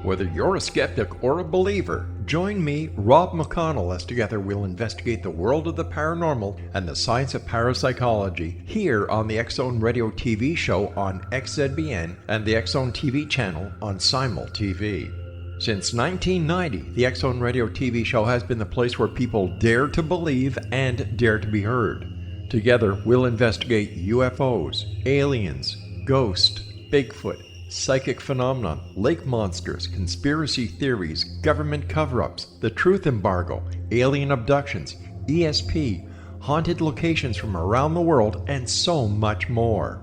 Whether you're a skeptic or a believer, join me, Rob McConnell, as together we'll investigate the world of the paranormal and the science of parapsychology here on the X-Zone Radio TV show on XZBN and the X-Zone TV channel on Simul TV. Since 1990, the X-Zone Radio TV show has been the place where people dare to believe and dare to be heard. Together, we'll investigate UFOs, aliens, ghosts, Bigfoot, psychic phenomenon, lake monsters, conspiracy theories, government cover-ups, the truth embargo, alien abductions, ESP, haunted locations from around the world, and so much more.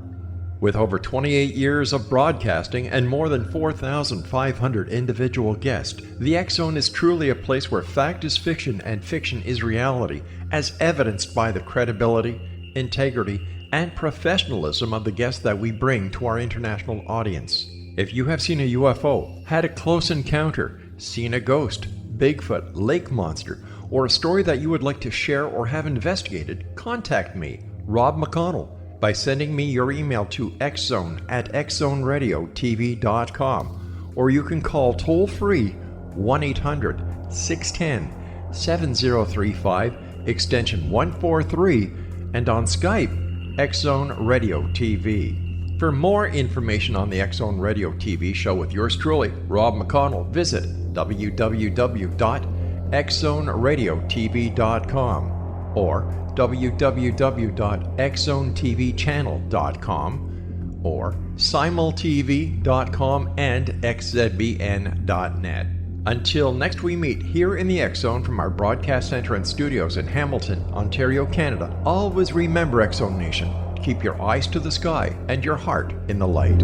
With over 28 years of broadcasting and more than 4,500 individual guests, the X-Zone is truly a place where fact is fiction and fiction is reality, as evidenced by the credibility, integrity, and professionalism of the guests that we bring to our international audience. If you have seen a UFO, had a close encounter, seen a ghost, Bigfoot, lake monster, or a story that you would like to share or have investigated, contact me, Rob McConnell, by sending me your email to xzone@xzoneradiotv.com, or you can call toll-free 1-800-610-7035, extension 143, and on Skype, X-Zone Radio TV. For more information on the X-Zone Radio TV show with yours truly, Rob McConnell, visit www.xzoneradiotv.com or www.xzonetvchannel.com or simultv.com and xzbn.net. Until next we meet here in the X-Zone from our broadcast center and studios in Hamilton, Ontario, Canada, always remember, X-Zone Nation, keep your eyes to the sky and your heart in the light.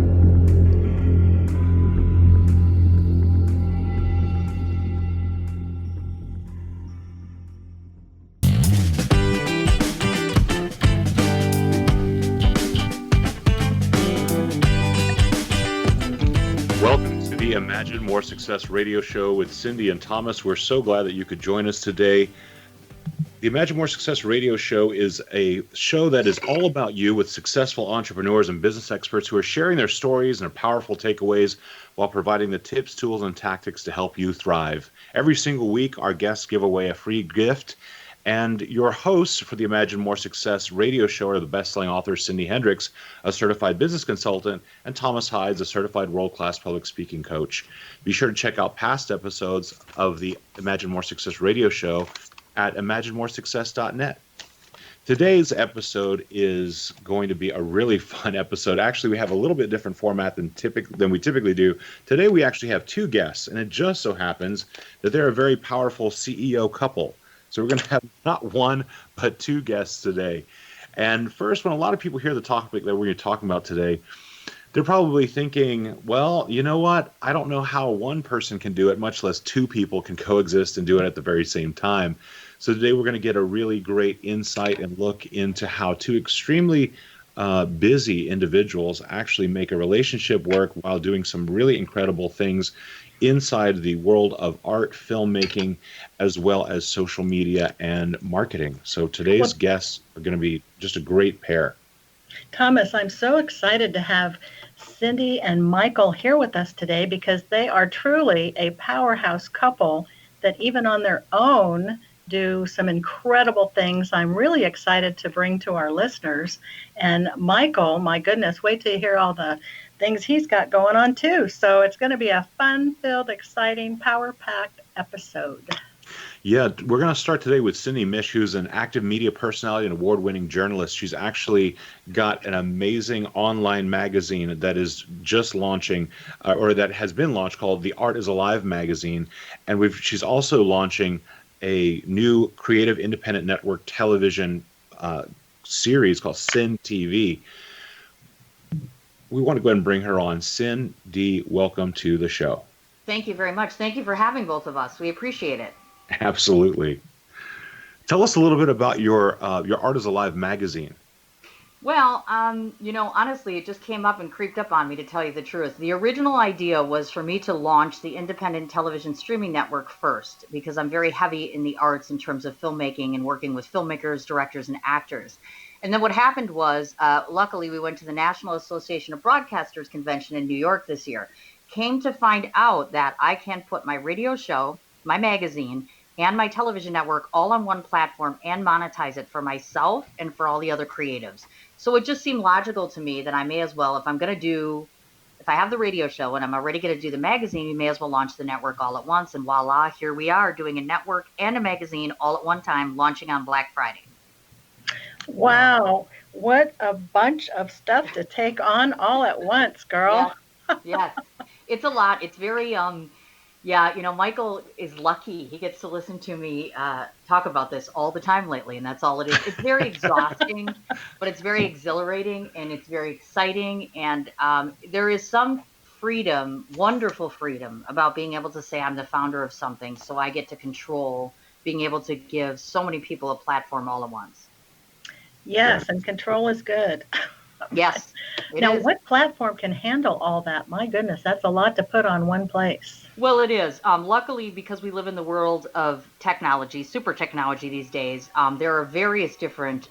Imagine More Success radio show with Cindy and Thomas. We're so glad that you could join us today. The Imagine More Success radio show is a show that is all about you, with successful entrepreneurs and business experts who are sharing their stories and their powerful takeaways while providing the tips, tools, and tactics to help you thrive. Every single week, our guests give away a free gift. And your hosts for the Imagine More Success radio show are the best-selling author Cindy Hendricks, a certified business consultant, and Thomas Hides, a certified world-class public speaking coach. Be sure to check out past episodes of the Imagine More Success radio show at imaginemoresuccess.net. Today's episode is going to be a really fun episode. Actually, we have a little bit different format than we typically do. Today, we actually have two guests, and it just so happens that they're a very powerful CEO couple. So we're going to have not one, but two guests today. And first, when a lot of people hear the topic that we're going to be talking about today, they're probably thinking, well, you know what? I don't know how one person can do it, much less two people can coexist and do it at the very same time. So today we're going to get a really great insight and look into how two extremely busy individuals actually make a relationship work while doing some really incredible things inside the world of art, filmmaking, as well as social media and marketing. So today's guests are going to be just a great pair. Thomas, I'm so excited to have Cindy and Michael here with us today, because they are truly a powerhouse couple that even on their own do some incredible things I'm really excited to bring to our listeners. And Michael, my goodness, wait till you hear all the things he's got going on too. So it's going to be a fun-filled, exciting, power-packed episode. Yeah, we're going to start today with Cindy Mich, who's an active media personality and award-winning journalist. She's actually got an amazing online magazine that is just launching, or that has been launched, called The Art is Alive magazine. And she's also launching a new creative independent network television series called Sin TV. We want to go ahead and bring her on. Cindy, welcome to the show. Thank you very much. Thank you for having both of us. We appreciate it. Absolutely. Tell us a little bit about your Art is Alive magazine. Well, honestly, it just came up and creeped up on me, to tell you the truth. The original idea was for me to launch the independent television streaming network first, because I'm very heavy in the arts in terms of filmmaking and working with filmmakers, directors, and actors. And then what happened was, luckily, we went to the National Association of Broadcasters convention in New York this year. came to find out that I can put my radio show, my magazine, and my television network all on one platform and monetize it for myself and for all the other creatives. So it just seemed logical to me that I may as well, if I have the radio show and I'm already going to do the magazine, you may as well launch the network all at once. And voila, here we are doing a network and a magazine all at one time, launching on Black Friday. Wow. What a bunch of stuff to take on all at once, girl. Yes, yes. It's a lot. It's very, yeah, Michael is lucky. He gets to listen to me talk about this all the time lately, and that's all it is. It's very exhausting, but it's very exhilarating, and it's very exciting. And there is some freedom, wonderful freedom, about being able to say I'm the founder of something, so I get to control being able to give so many people a platform all at once. Yes, and control is good. Yes. Now, what platform can handle all that? My goodness, that's a lot to put on one place. Well, it is. Luckily, because we live in the world of technology, super technology these days, there are various different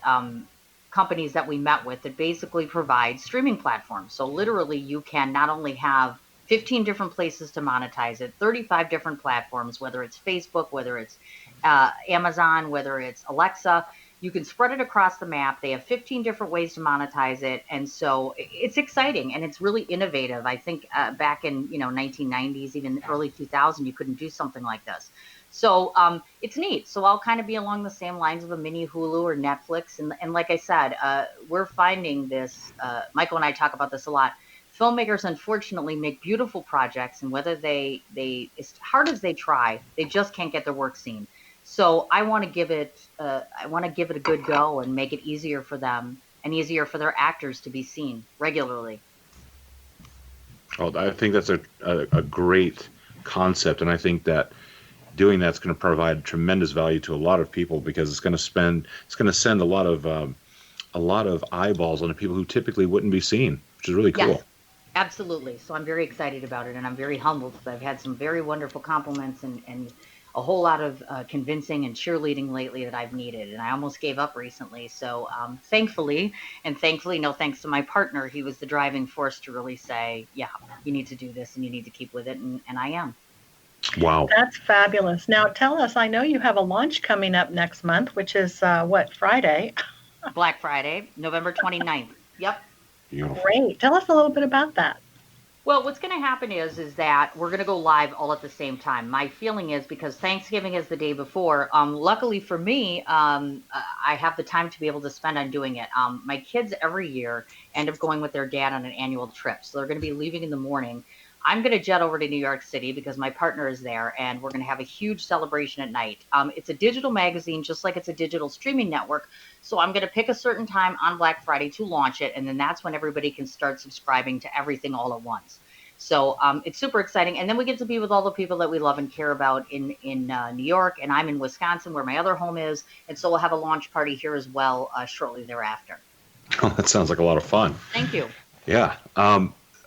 companies that we met with that basically provide streaming platforms. So literally, you can not only have 15 different places to monetize it, 35 different platforms, whether it's Facebook, whether it's Amazon, whether it's Alexa. You can spread it across the map. They have 15 different ways to monetize it. And so it's exciting and it's really innovative. I think back in 1990s, even early 2000, you couldn't do something like this. So it's neat. So I'll kind of be along the same lines of a mini Hulu or Netflix. And like I said, we're finding this, Michael and I talk about this a lot. Filmmakers, unfortunately, make beautiful projects, and whether they as hard as they try, they just can't get their work seen. So I want to give it a good go and make it easier for them and easier for their actors to be seen regularly. Oh, I think that's a great concept, and I think that doing that's going to provide tremendous value to a lot of people, because it's going to send a lot of eyeballs on the people who typically wouldn't be seen, which is really cool. Yes, absolutely. So I'm very excited about it, and I'm very humbled because I've had some very wonderful compliments and a whole lot of convincing and cheerleading lately that I've needed. And I almost gave up recently. So thankfully, no thanks to my partner, he was the driving force to really say, yeah, you need to do this and you need to keep with it. And I am. Wow. That's fabulous. Now tell us, I know you have a launch coming up next month, which is Friday? Black Friday, November 29th. Yep. Beautiful. Great. Tell us a little bit about that. Well, what's going to happen is that we're going to go live all at the same time. My feeling is, because Thanksgiving is the day before, luckily for me, I have the time to be able to spend on doing it. My kids every year end up going with their dad on an annual trip. So they're going to be leaving in the morning. I'm going to jet over to New York City because my partner is there, and we're going to have a huge celebration at night. It's a digital magazine, just like it's a digital streaming network. So I'm going to pick a certain time on Black Friday to launch it, and then that's when everybody can start subscribing to everything all at once. So it's super exciting. And then we get to be with all the people that we love and care about in New York, and I'm in Wisconsin where my other home is. And so we'll have a launch party here as well shortly thereafter. Oh, that sounds like a lot of fun. Thank you. Yeah.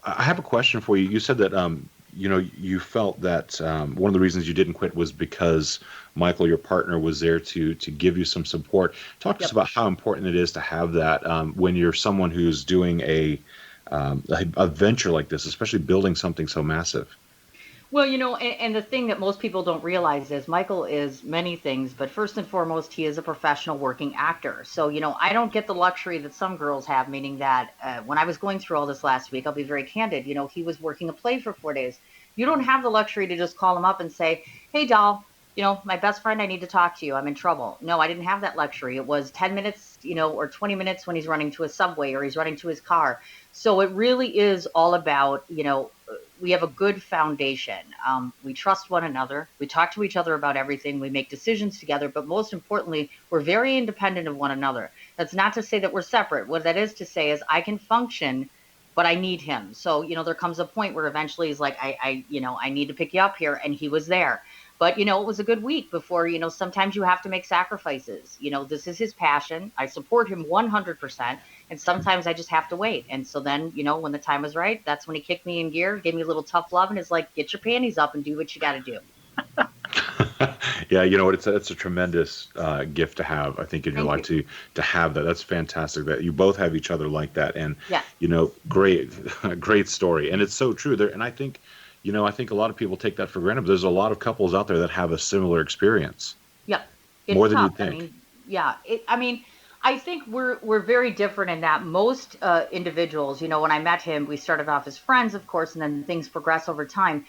I have a question for you. You said that you felt that one of the reasons you didn't quit was because Michael, your partner, was there to give you some support. Talk to us about how important it is to have that when you're someone who's doing a venture like this, especially building something so massive. Well, and the thing that most people don't realize is Michael is many things, but first and foremost, he is a professional working actor. So, I don't get the luxury that some girls have, meaning that when I was going through all this last week, I'll be very candid, he was working a play for 4 days. You don't have the luxury to just call him up and say, hey, doll, my best friend, I need to talk to you. I'm in trouble. No, I didn't have that luxury. It was 10 minutes, or 20 minutes when he's running to a subway or he's running to his car. So it really is all about, we have a good foundation. We trust one another. We talk to each other about everything. We make decisions together. But most importantly, we're very independent of one another. That's not to say that we're separate. What that is to say is I can function, but I need him. So, there comes a point where eventually he's like, I need to pick you up here. And he was there. But, it was a good week before, sometimes you have to make sacrifices. This is his passion. I support him 100%. And sometimes I just have to wait. And so then, when the time was right, that's when he kicked me in gear, gave me a little tough love, and is like, get your panties up and do what you got to do. Yeah, you know what? It's a tremendous gift to have, I think, in your Thank life you. to have that. That's fantastic that you both have each other like that, and Yes. great, great story, and it's so true. There, and I think, I think a lot of people take that for granted, but there's a lot of couples out there that have a similar experience, Yep. It's more than tough. you'd I think. mean, yeah. I mean, I think we're very different in that most individuals, when I met him, we started off as friends, of course, and then things progress over time.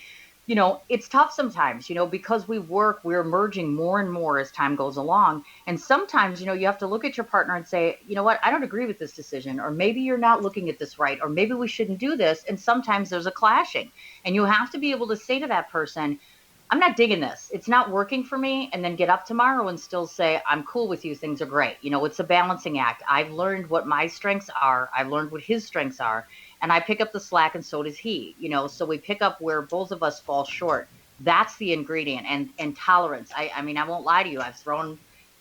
It's tough sometimes, because we work, we're merging more and more as time goes along. And sometimes, you have to look at your partner and say, you know what, I don't agree with this decision, or maybe you're not looking at this right, or maybe we shouldn't do this. And sometimes there's a clashing, and you have to be able to say to that person, I'm not digging this. It's not working for me. And then get up tomorrow and still say, I'm cool with you. Things are great. It's a balancing act. I've learned what my strengths are. I've learned what his strengths are. And I pick up the slack and so does he, so we pick up where both of us fall short. That's the ingredient, and tolerance. I mean, I won't lie to you. I've thrown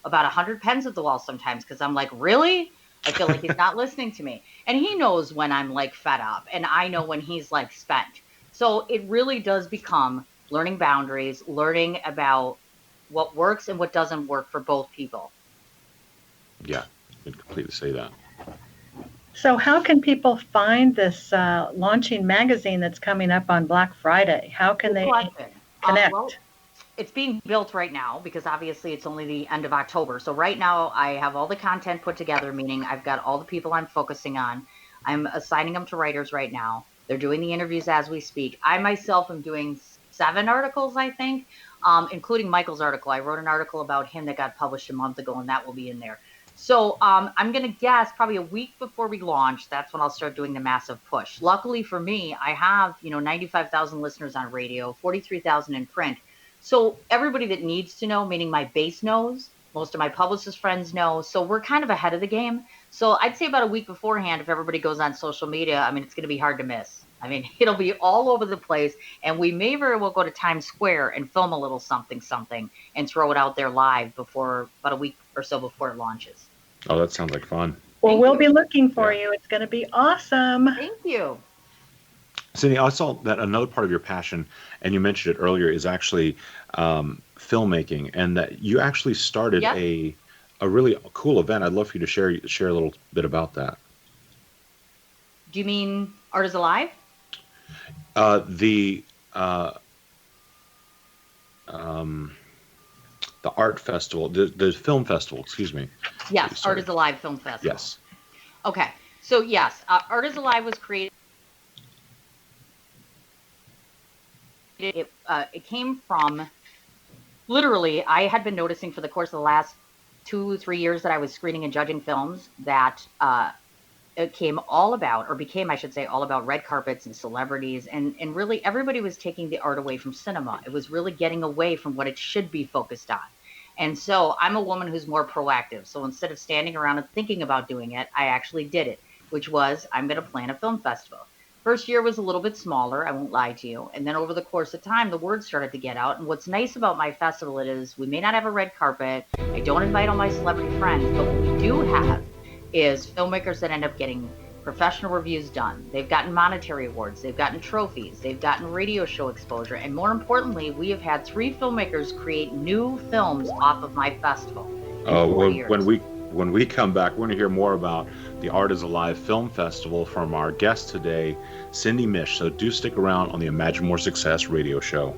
about 100 pens at the wall sometimes because I'm like, really? I feel like he's not listening to me. And he knows when I'm like fed up, and I know when he's like spent. So it really does become learning boundaries, learning about what works and what doesn't work for both people. Yeah, I can completely say that. So how can people find this launching magazine that's coming up on Black Friday? How can Good they question. connect? Well, it's being built right now because obviously it's only the end of October. So right now I have all the content put together, meaning I've got all the people I'm focusing on. I'm assigning them to writers right now. They're doing the interviews as we speak. I myself am doing 7 articles, I think, including Michael's article. I wrote an article about him that got published a month ago, and that will be in there. So I'm going to guess probably a week before we launch, that's when I'll start doing the massive push. Luckily for me, I have, 95,000 listeners on radio, 43,000 in print. So everybody that needs to know, meaning my base knows, most of my publicist friends know. So we're kind of ahead of the game. So I'd say about a week beforehand, if everybody goes on social media, I mean, it's going to be hard to miss. I mean, it'll be all over the place. And we may very well go to Times Square and film a little something and throw it out there live before about a week or so before it launches. Oh, that sounds like fun. Well, Thank we'll you. be looking for Yeah. you. It's going to be awesome. Thank you. Cindy, I saw that another part of your passion, and you mentioned it earlier, is actually filmmaking, and that you actually started Yep. a really cool event. I'd love for you to share a little bit about that. Do you mean Art is Alive? The art festival, the film festival, excuse me. Yes, Sorry. Art is Alive Film Festival. Yes. Okay. So yes, Art is Alive was created. It came from, literally, I had been noticing for the course of the last 2-3 years that I was screening and judging films that it became, I should say, all about red carpets and celebrities, and really everybody was taking the art away from cinema. It was really getting away from what it should be focused on. And so I'm a woman who's more proactive. So instead of standing around and thinking about doing it, I actually did it, which was I'm going to plan a film festival. First year was a little bit smaller, I won't lie to you. And then over the course of time, the word started to get out. And what's nice about my festival is we may not have a red carpet. I don't invite all my celebrity friends, but what we do have is filmmakers that end up getting professional reviews done. They've gotten monetary awards. They've gotten trophies. They've gotten radio show exposure. And more importantly, we have had 3 filmmakers create new films off of my festival. When we come back, we're going to hear more about the Art is Alive Film Festival from our guest today, Cindy Mich. So do stick around on the Imagine More Success radio show.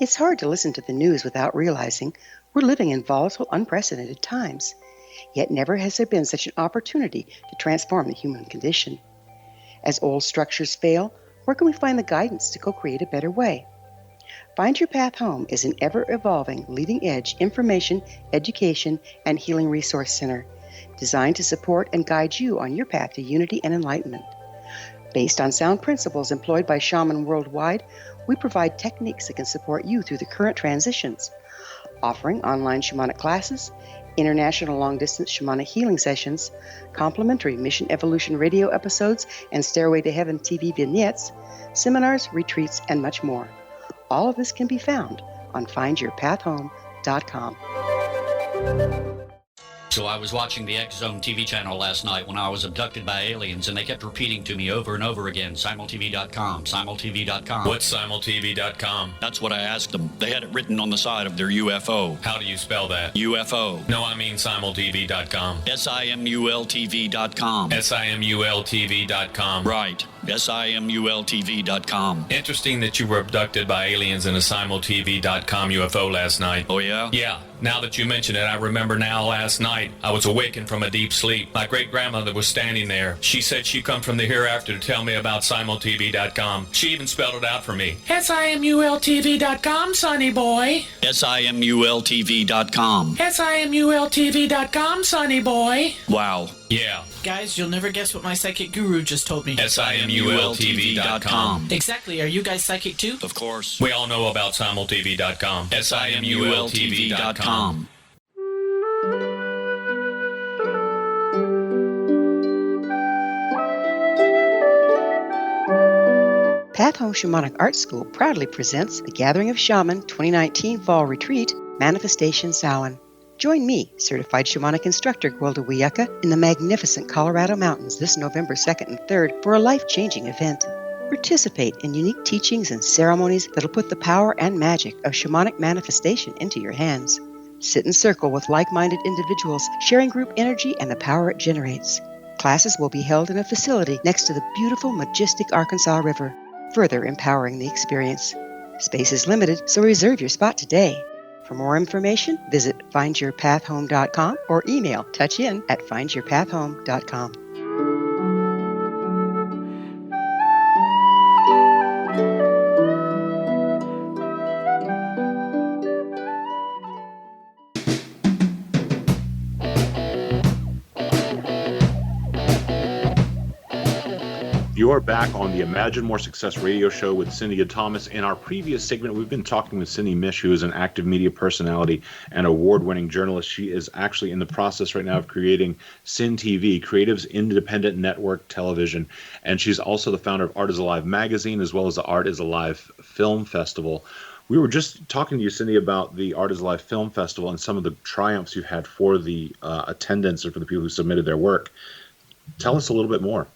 It's hard to listen to the news without realizing we're living in volatile, unprecedented times. Yet never has there been such an opportunity to transform the human condition. As old structures fail, where can we find the guidance to co-create a better way? Find Your Path Home is an ever-evolving, leading-edge information, education, and healing resource center designed to support and guide you on your path to unity and enlightenment. Based on sound principles employed by shaman worldwide, we provide techniques that can support you through the current transitions, offering online shamanic classes, international long-distance shamanic healing sessions, complimentary Mission Evolution radio episodes and Stairway to Heaven TV vignettes, seminars, retreats, and much more. All of this can be found on findyourpathhome.com. So I was watching the X Zone TV channel last night when I was abducted by aliens, and they kept repeating to me over and over again, simultv.com, simultv.com. What's simultv.com? That's what I asked them. They had it written on the side of their UFO. How do you spell that? UFO. No, I mean simultv.com. simultv.com. simultv.com. Right. simultv.com. Interesting that you were abducted by aliens in a simultv.com UFO last night. Oh, yeah? Yeah. Now that you mention it, I remember now last night I was awakened from a deep sleep. My great-grandmother was standing there. She said she'd come from the hereafter to tell me about simultv.com. She even spelled it out for me. simultv.com, sonny boy. simultv.com. simultv.com, sonny boy. Wow. Yeah. Guys, you'll never guess what my psychic guru just told me. simultv.com. Exactly. Are you guys psychic too? Of course. We all know about simultv.com. simultv.com. Path Home Shamanic Art School proudly presents the Gathering of Shaman 2019 Fall Retreat, Manifestation Samhain. Join me, certified shamanic instructor Gwilda Wiyaka, in the magnificent Colorado Mountains this November 2nd and 3rd for a life-changing event. Participate in unique teachings and ceremonies that'll put the power and magic of shamanic manifestation into your hands. Sit in circle with like-minded individuals, sharing group energy and the power it generates. Classes will be held in a facility next to the beautiful, majestic Arkansas River, further empowering the experience. Space is limited, so reserve your spot today. For more information, visit findyourpathhome.com or email touchin@findyourpathhome.com. You are back on the Imagine More Success radio show with Cindy and Thomas. In our previous segment, we've been talking with Cindy Mich, who is an active media personality and award-winning journalist. She is actually in the process right now of creating Sin TV, Creative's independent network television. And she's also the founder of Art is Alive magazine, as well as the Art is Alive Film Festival. We were just talking to you, Cindy, about the Art is Alive Film Festival and some of the triumphs you've had for the attendance or for the people who submitted their work. Tell us a little bit more.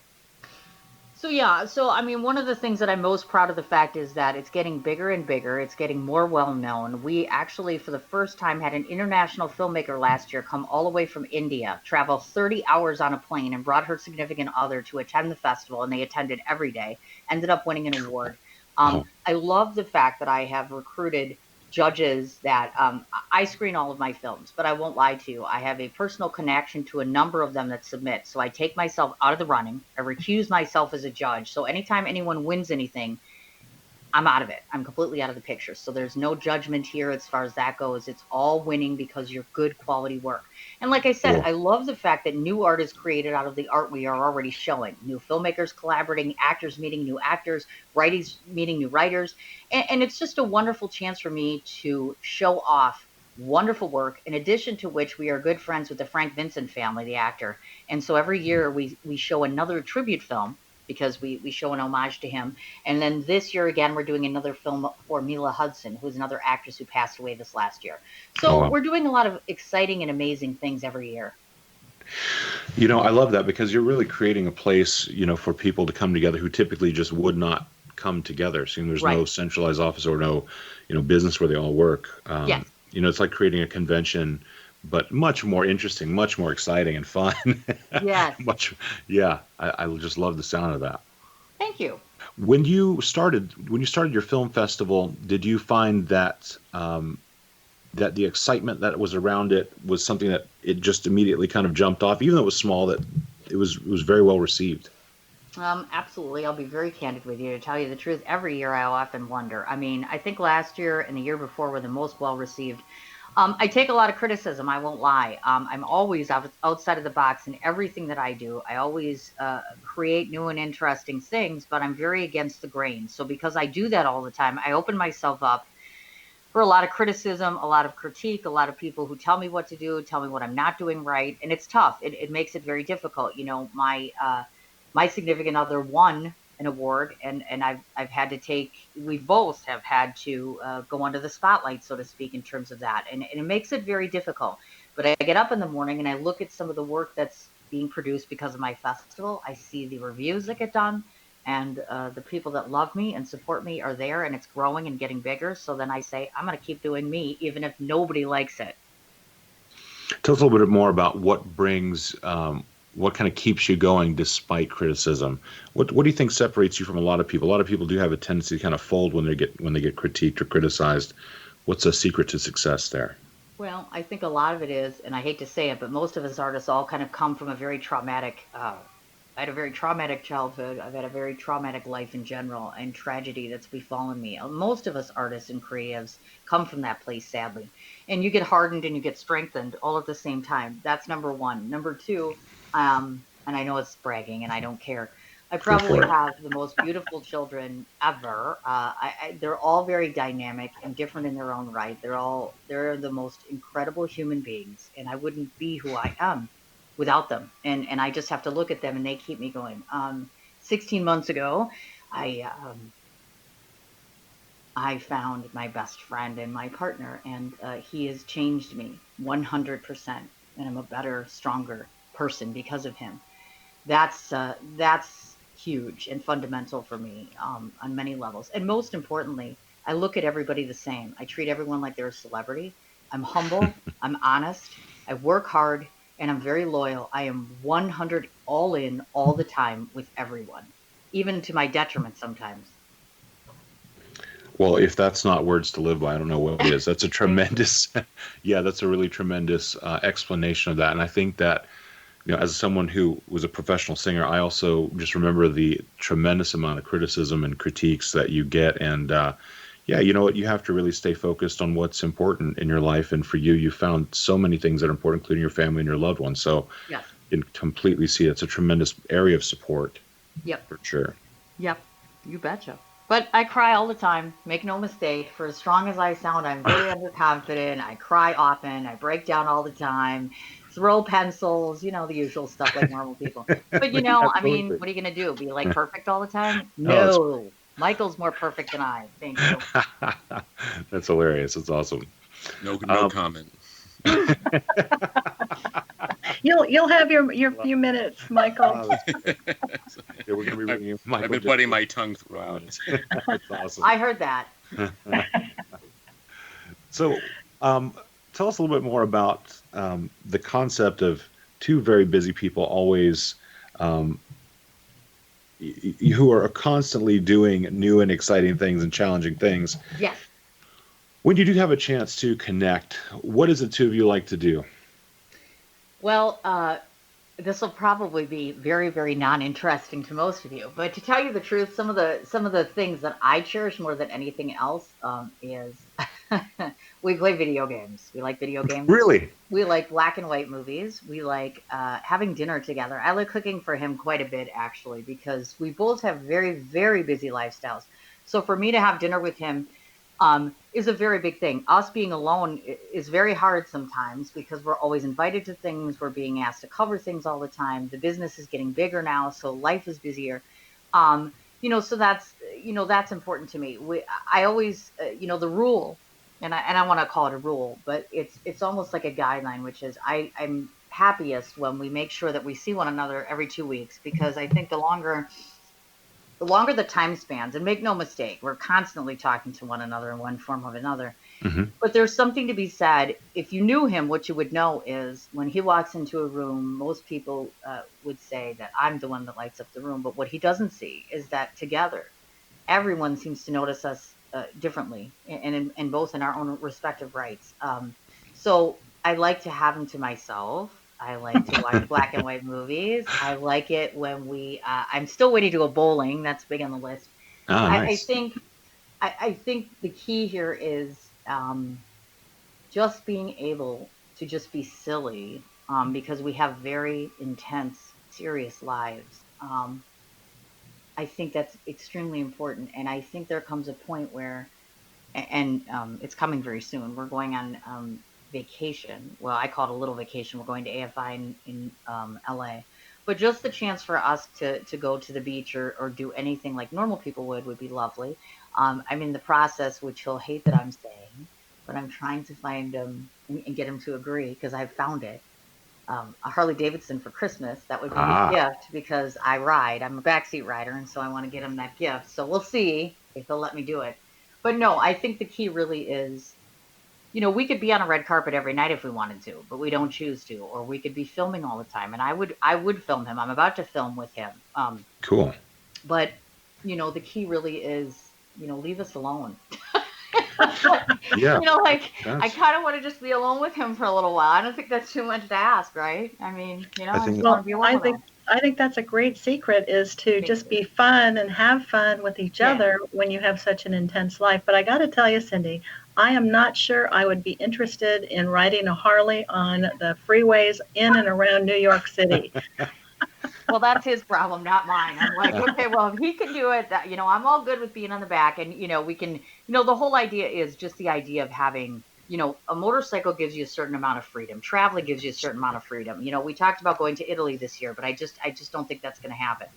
So I mean, one of the things that I'm most proud of the fact is that it's getting bigger and bigger. It's getting more well known. We actually, for the first time, had an international filmmaker last year come all the way from India, travel 30 hours on a plane, and brought her significant other to attend the festival, and they attended every day, ended up winning an award. I love the fact that I have recruited judges that I screen all of my films, but I won't lie to you. I have a personal connection to a number of them that submit. So I take myself out of the running. I recuse myself as a judge. So anytime anyone wins anything, I'm out of it. I'm completely out of the picture. So there's no judgment here as far as that goes. It's all winning because you're good quality work. And like I said, I love the fact that new art is created out of the art we are already showing. New filmmakers collaborating, actors meeting new actors, writers meeting new writers. And it's just a wonderful chance for me to show off wonderful work, in addition to which we are good friends with the Frank Vincent family, the actor. And so every year we show another tribute film, because we show an homage to him. And then this year, again, we're doing another film for Mila Hudson, who's another actress who passed away this last year. So we're doing a lot of exciting and amazing things every year. You know, I love that, because you're really creating a place, you know, for people to come together who typically just would not come together. Seeing there's no centralized office or no, you know, business where they all work. Yes. You know, it's like creating a convention, but much more interesting, much more exciting and fun. Yes. I just love the sound of that. Thank you. When you started your film festival, did you find that that the excitement that was around it was something that it just immediately kind of jumped off, even though it was small, that it was very well received? Absolutely. I'll be very candid with you. To tell you the truth, every year I often wonder. I mean, I think last year and the year before were the most well received. I take a lot of criticism. I won't lie. I'm always outside of the box in everything that I do. I always create new and interesting things, but I'm very against the grain. So because I do that all the time, I open myself up for a lot of criticism, a lot of critique, a lot of people who tell me what to do, tell me what I'm not doing right, and it's tough. It makes it very difficult. My significant other won an award, and I've had to take. We both have had to go under the spotlight, so to speak, in terms of that, and it makes it very difficult. But I get up in the morning and I look at some of the work that's being produced because of my festival. I see the reviews that get done, and the people that love me and support me are there, and it's growing and getting bigger. So then I say, I'm going to keep doing me, even if nobody likes it. Tell us a little bit more about what brings, what kind of keeps you going despite criticism. What do you think separates you from a lot of people? A lot of people do have a tendency to kind of fold when they get critiqued or criticized. What's a secret to success there? Well, I think a lot of it is, and I hate to say it, but most of us artists all kind of come from a very traumatic I had a very traumatic childhood. I've had a very traumatic life in general, and tragedy that's befallen me. Most of us artists and creatives come from that place, sadly. And you get hardened and you get strengthened all at the same time. That's number one. Number two, and I know it's bragging and I don't care. I Go for probably it. have the most beautiful children ever. They're all very dynamic and different in their own right. They're the most incredible human beings, and I wouldn't be who I am without them. And I just have to look at them and they keep me going. 16 months ago, I I found my best friend and my partner, and he has changed me 100%. And I'm a better, stronger person because of him. That's huge and fundamental for me on many levels. And most importantly, I look at everybody the same. I treat everyone like they're a celebrity. I'm humble. I'm honest. I work hard, and I'm very loyal. I am 100 all in all the time with everyone, even to my detriment sometimes. Well, if that's not words to live by, I don't know what is. That's a Thank you. tremendous, yeah, that's a really tremendous explanation of that. And I think that, as someone who was a professional singer, I also just remember the tremendous amount of criticism and critiques that you get. And yeah, you know what? You have to really stay focused on what's important in your life. And for you, you found so many things that are important, including your family and your loved ones. So Yes. you can completely see it's a tremendous area of support Yep. for sure. Yep. You betcha. But I cry all the time. Make no mistake. For as strong as I sound, I'm very underconfident. I cry often. I break down all the time. Throw pencils, the usual stuff like normal people. But I mean, Absolutely. what are you gonna do? Be like perfect all the time? Oh, it's No. Michael's more perfect than I. Thank you. that's hilarious. It's awesome. No Um, comment. You'll have your few minutes, Michael. yeah, we're gonna be reading you. I've been biting my tongue throughout. That's awesome. I heard that. So, tell us a little bit more about the concept of two very busy people always who are constantly doing new and exciting things and challenging things. Yes. When you do have a chance to connect, what does the two of you like to do? Well, this will probably be very, very non-interesting to most of you. But to tell you the truth, some of the things that I cherish more than anything else is we play video games. We like video games. Really? We like black and white movies. We like having dinner together. I like cooking for him quite a bit, actually, because we both have very, very busy lifestyles. So for me to have dinner with him is a very big thing. Us being alone is very hard sometimes because we're always invited to things. We're being asked to cover things all the time. The business is getting bigger now, so life is busier. So that's important to me. I always, the rule, and I want to call it a rule, but it's almost like a guideline, which is I'm happiest when we make sure that we see one another every 2 weeks, because I think the longer the time spans, and make no mistake, we're constantly talking to one another in one form or another. Mm-hmm. But there's something to be said. If you knew him, what you would know is when he walks into a room, most people would say that I'm the one that lights up the room. But what he doesn't see is that together, everyone seems to notice us differently, and in both in our own respective rights. So I like to have him to myself. I like to watch black and white movies. I like it when I'm still waiting to go bowling. That's big on the list. Ah, I nice. think the key here is just being able to just be silly, because we have very intense, serious lives. I think that's extremely important. And I think there comes a point where, and it's coming very soon, we're going on vacation. Well, I call it a little vacation. We're going to AFI in LA. But just the chance for us to go to the beach or do anything like normal people would be lovely. I'm in the process, which he'll hate that I'm saying, but I'm trying to find and get him to agree, because I've found it. A Harley Davidson for Christmas. That would be his gift, because I ride. I'm a backseat rider, and so I want to get him that gift. So we'll see if he'll let me do it. But no, I think the key really is, we could be on a red carpet every night if we wanted to, but we don't choose to. Or we could be filming all the time, and I would film him. I'm about to film with him. Cool. But the key really is, leave us alone. Yeah. I kind of want to just be alone with him for a little while. I don't think that's too much to ask, right? I mean, I just want to be alone with him. I think that's a great secret, is to just be fun and have fun with each other when you have such an intense life. But I got to tell you, Cindy, I am not sure I would be interested in riding a Harley on the freeways in and around New York City. Well, that's his problem, not mine. I'm like, okay, well, if he can do it, I'm all good with being on the back. And, we can, the whole idea is just the idea of having, a motorcycle gives you a certain amount of freedom. Traveling gives you a certain amount of freedom. We talked about going to Italy this year, but I just don't think that's going to happen,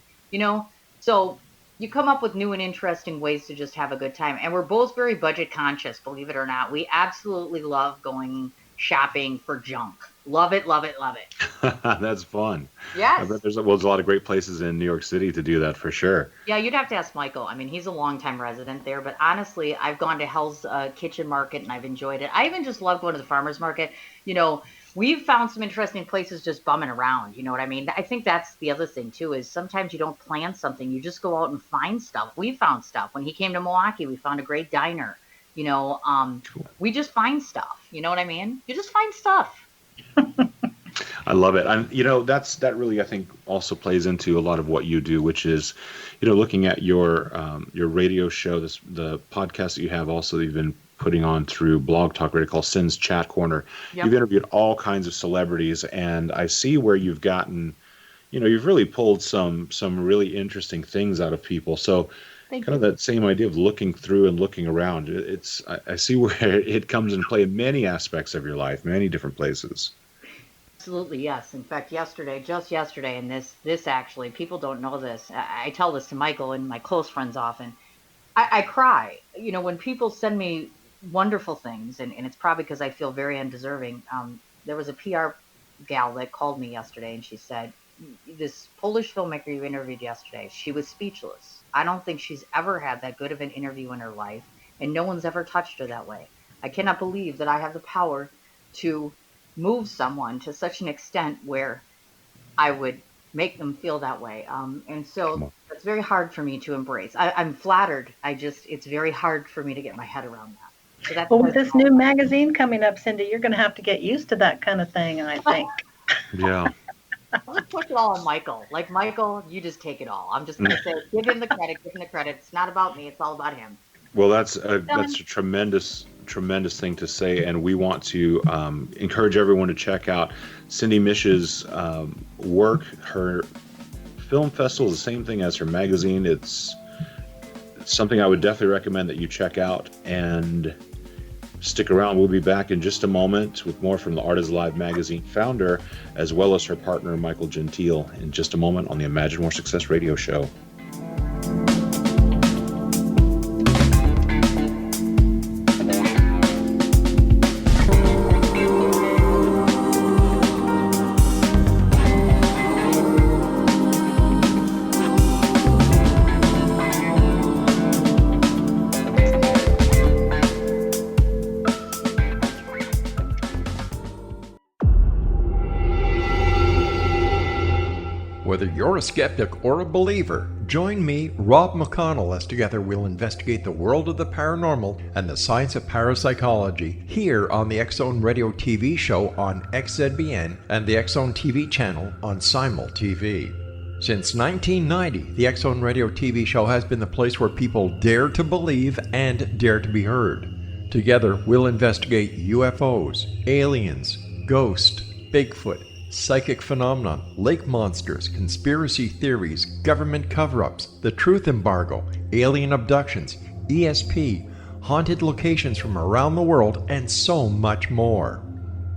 So you come up with new and interesting ways to just have a good time. And we're both very budget conscious, believe it or not. We absolutely love going shopping for junk. Love it, love it, love it. That's fun. Yes. I bet there's a lot of great places in New York City to do that for sure. Yeah, you'd have to ask Michael. I mean, he's a longtime resident there, but honestly, I've gone to Hell's Kitchen Market and I've enjoyed it. I even just love going to the farmer's market. We've found some interesting places just bumming around. You know what I mean? I think that's the other thing too, is sometimes you don't plan something. You just go out and find stuff. We found stuff. When he came to Milwaukee, we found a great diner. Cool. We just find stuff. You know what I mean? You just find stuff. I love it. And, that really, I think, also plays into a lot of what you do, which is, looking at your radio show, the podcast that you have also that you've been putting on through Blog Talk Radio called Sin's Chat Corner. Yep. You've interviewed all kinds of celebrities, and I see where you've gotten, you've really pulled some really interesting things out of people. So kind of that same idea of looking through and looking around. I see where it comes into play in many aspects of your life, many different places. Absolutely, yes. In fact, just yesterday, and this actually, people don't know this. I tell this to Michael and my close friends often. I cry, when people send me wonderful things, and it's probably because I feel very undeserving. There was a PR gal that called me yesterday, and she said, this Polish filmmaker you interviewed yesterday, she was speechless. I don't think she's ever had that good of an interview in her life, and no one's ever touched her that way. I cannot believe that I have the power to move someone to such an extent where I would make them feel that way. And so it's very hard for me to embrace. I'm flattered. It's very hard for me to get my head around that. So that's with this new magazine coming up, Cindy, you're going to have to get used to that kind of thing, I think. Yeah. I'll just push it all on Michael. Like, Michael, you just take it all. I'm just going to say, give him the credit. It's not about me. It's all about him. Well, that's a tremendous thing to say, and we want to encourage everyone to check out Cindy Mich's work. Her film festival is the same thing as her magazine. It's something I would definitely recommend that you check out, and stick around. We'll be back in just a moment with more from the Art is Alive magazine founder, as well as her partner, Michael Gentile, in just a moment on the Imagine More Success radio show. Whether you're a skeptic or a believer, join me, Rob McConnell, as together we'll investigate the world of the paranormal and the science of parapsychology here on the X-Zone Radio TV show on XZBN and the X-Zone TV channel on Simul TV. Since 1990, the X-Zone Radio TV show has been the place where people dare to believe and dare to be heard. Together, we'll investigate UFOs, aliens, ghosts, Bigfoot, psychic phenomena, lake monsters, conspiracy theories, government cover-ups, the truth embargo, alien abductions, ESP, haunted locations from around the world, and so much more.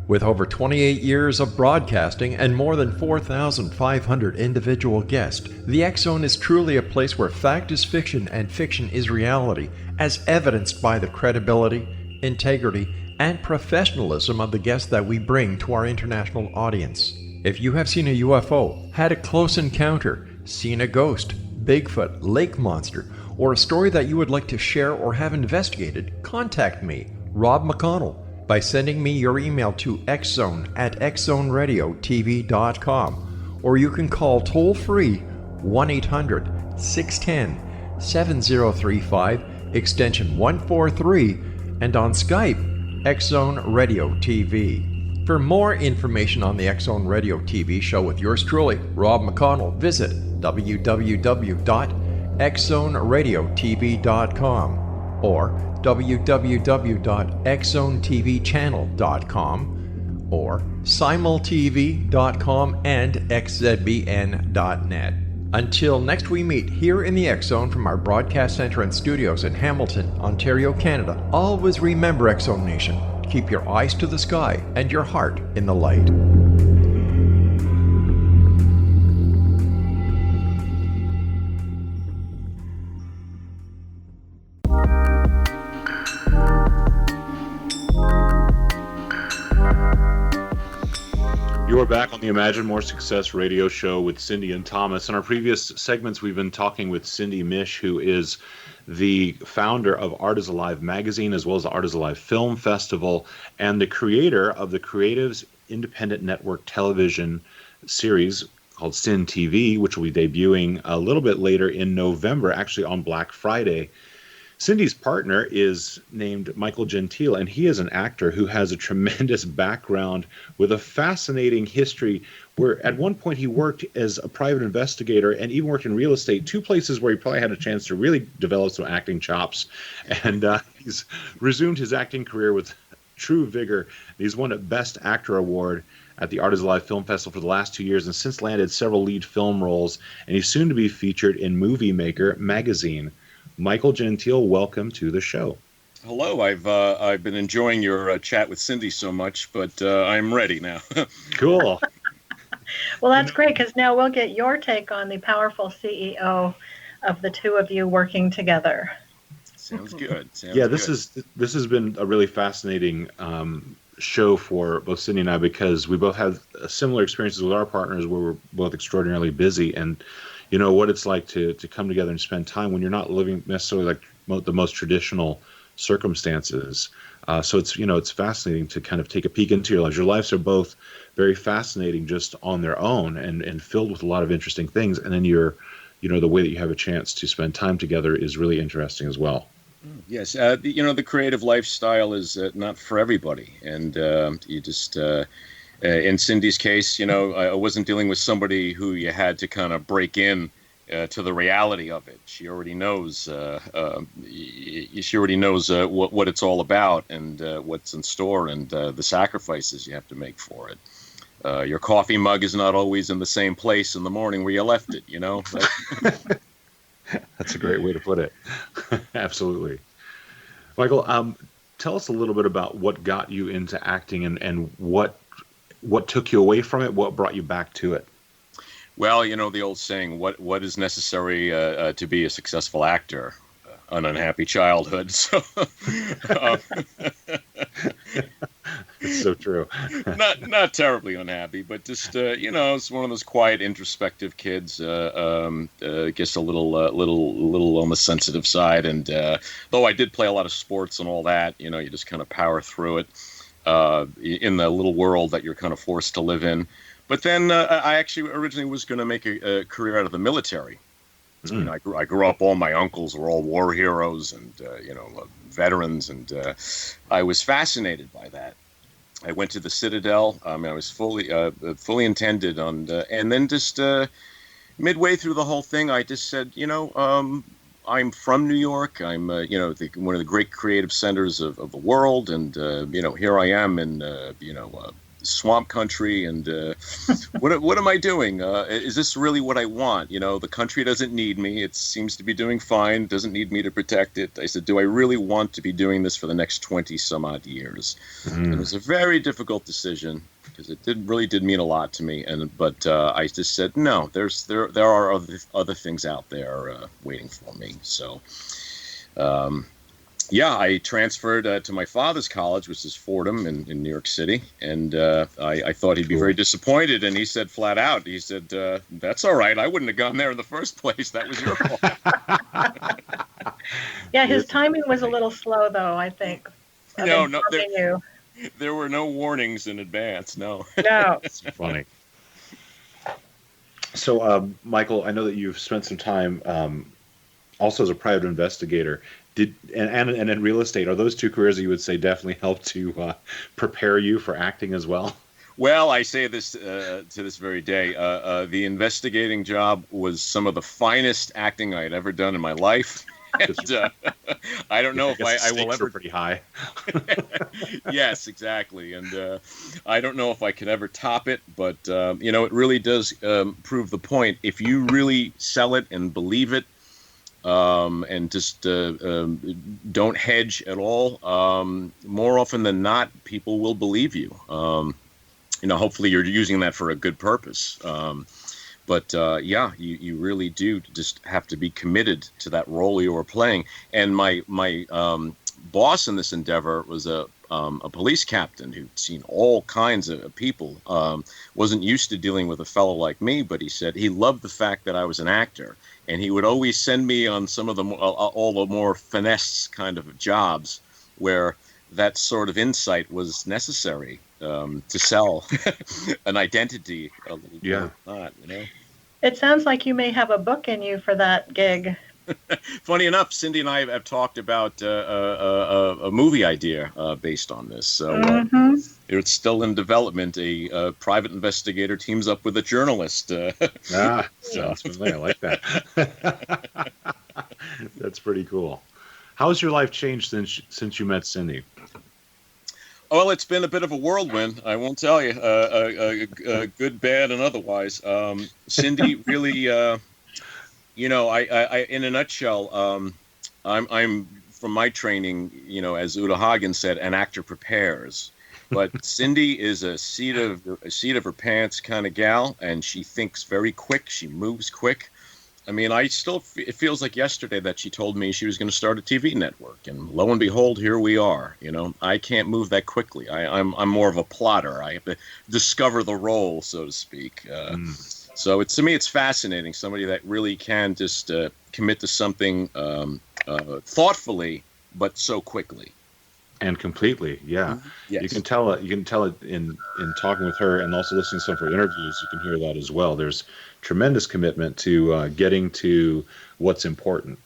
With over 28 years of broadcasting and more than 4,500 individual guests, the X Zone is truly a place where fact is fiction and fiction is reality, as evidenced by the credibility, integrity, and professionalism of the guests that we bring to our international audience. If you have seen a UFO, had a close encounter, seen a ghost, Bigfoot, lake monster, or a story that you would like to share or have investigated, contact me, Rob McConnell, by sending me your email to xzone@xzoneradiotv.com, or you can call toll-free 1-800-610-7035, extension 143, and on Skype, X Zone Radio TV. For more information on the X Zone Radio TV show with yours truly, Rob McConnell, visit www.xzoneradiotv.com or www.xzonetvchannel.com or simultv.com and xzbn.net. Until next we meet here in the X Zone from our broadcast center and studios in Hamilton, Ontario, Canada, always remember, X Zone Nation, keep your eyes to the sky and your heart in the light. You are back on the Imagine More Success radio show with Cindy and Thomas. In our previous segments, we've been talking with Cindy Mich, who is the founder of Art is Alive magazine, as well as the Art is Alive Film Festival, and the creator of the Creatives Independent Network television series called Sin TV, which will be debuting a little bit later in November, actually on Black Friday. Cindy's partner is named Michael Gentile, and he is an actor who has a tremendous background with a fascinating history where at one point he worked as a private investigator and even worked in real estate, two places where he probably had a chance to really develop some acting chops. And he's resumed his acting career with true vigor. He's won a Best Actor Award at the Art is Alive Film Festival for the last 2 years and since landed several lead film roles, and he's soon to be featured in Movie Maker magazine. Michael Gentile, welcome to the show. Hello, I've been enjoying your chat with Cindy so much, but I'm ready now. Cool. Well, that's great, because now we'll get your take on the powerful CEO of the two of you working together. Sounds good. This has been a really fascinating show for both Cindy and I, because we both have similar experiences with our partners where we're both extraordinarily busy, and you know what it's like to come together and spend time when you're not living necessarily like the most traditional circumstances. So it's fascinating to kind of take a peek into your lives. Your lives are both very fascinating just on their own and filled with a lot of interesting things. And then the way that you have a chance to spend time together is really interesting as well. Yes, the creative lifestyle is not for everybody, and you just. In Cindy's case, I wasn't dealing with somebody who you had to kind of break in to the reality of it. She already knows. What it's all about and what's in store and the sacrifices you have to make for it. Your coffee mug is not always in the same place in the morning where you left it. That's a great way to put it. Absolutely, Michael. Tell us a little bit about what got you into acting and what took you away from it? What brought you back to it? Well, the old saying, what is necessary to be a successful actor? An unhappy childhood. So, it's so true. not terribly unhappy, but just it's one of those quiet, introspective kids. Guess a little on the sensitive side. And though I did play a lot of sports and all that, you just kind of power through it. In the little world that you're kind of forced to live in. But then I actually originally was going to make a career out of the military. I grew up, all my uncles were all war heroes and, veterans, and I was fascinated by that. I went to the Citadel. I was fully intended on, and then just midway through the whole thing, I just said, I'm from New York. I'm one of the great creative centers of the world, and here I am in swamp country, and what am I doing? Is this really what I want? The country doesn't need me. It seems to be doing fine. Doesn't need me to protect it. I said, do I really want to be doing this for the next 20 some odd years? And it was a very difficult decision, because it really did mean a lot to me. But I just said, no, there are other things out there waiting for me. So, I transferred to my father's college, which is Fordham in New York City. And I thought he'd be very disappointed. And he said flat out, he said, that's all right. I wouldn't have gone there in the first place. That was your fault. Yeah, his timing was a little slow, though, I think. No, there were no warnings in advance. No. No. It's funny. So, Michael, I know that you've spent some time also as a private investigator. And in real estate, are those two careers that you would say definitely help to prepare you for acting as well? Well, I say this to this very day. The investigating job was some of the finest acting I'd ever done in my life. And, I don't know if I will ever. Pretty high. Yes, exactly, and I don't know if I could ever top it. But it really does prove the point. If you really sell it and believe it, and just don't hedge at all, more often than not, people will believe you. Hopefully you're using that for a good purpose. But you really do just have to be committed to that role you were playing. And my boss in this endeavor was a police captain who'd seen all kinds of people. Wasn't used to dealing with a fellow like me, but he said he loved the fact that I was an actor, and he would always send me on some of the all the more finesse kind of jobs where that sort of insight was necessary to sell an identity a little bit. Not, It sounds like you may have a book in you for that gig. Funny enough, Cindy and I have talked about a movie idea based on this. So it's still in development. A private investigator teams up with a journalist. Sounds familiar. I like that. That's pretty cool. How's your life changed since you met Cindy? Well, it's been a bit of a whirlwind, I won't tell you, good, bad, and otherwise. Cindy really, I in a nutshell, I'm from my training, as Uta Hagen said, an actor prepares. But Cindy is a seat of her pants kind of gal, and she thinks very quick. She moves quick. I mean, it feels like yesterday that she told me she was going to start a TV network, and lo and behold, here we are. I can't move that quickly. I'm more of a plotter. I have to discover the role, so to speak. So to me, it's fascinating. Somebody that really can just commit to something thoughtfully, but so quickly. And completely, yeah. Yes. You can tell it. You can tell it in talking with her, and also listening to some of her interviews. You can hear that as well. There's tremendous commitment to getting to what's important.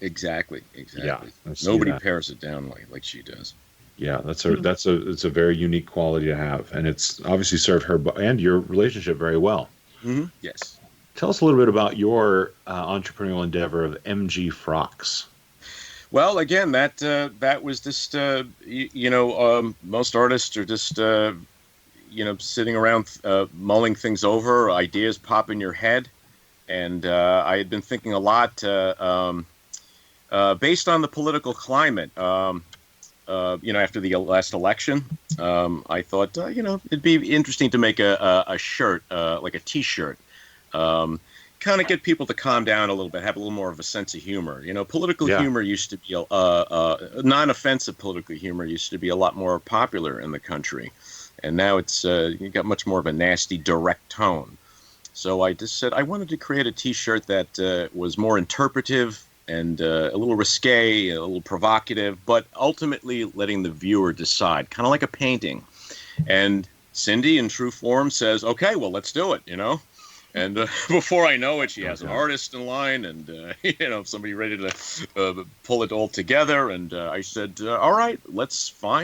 Exactly. Yeah, Nobody pares it down like she does. Yeah, it's a very unique quality to have, and it's obviously served her and your relationship very well. Yes. Tell us a little bit about your entrepreneurial endeavor of MG Frocks. Well, again, that was just most artists are just sitting around mulling things over. Ideas pop in your head, and I had been thinking a lot based on the political climate. After the last election, I thought it'd be interesting to make a shirt, like a T-shirt. Kind of get people to calm down a little bit, have a little more of a sense of humor. Political humor used to be non-offensive political humor used to be a lot more popular in the country, and now it's you got much more of a nasty, direct tone. So I just said I wanted to create a T-shirt that was more interpretive and a little risque, a little provocative, but ultimately letting the viewer decide, kind of like a painting. And Cindy, in true form, says, "Okay, well, let's do it." And before I know it, she has an artist in line and, somebody ready to pull it all together. And I said, all right,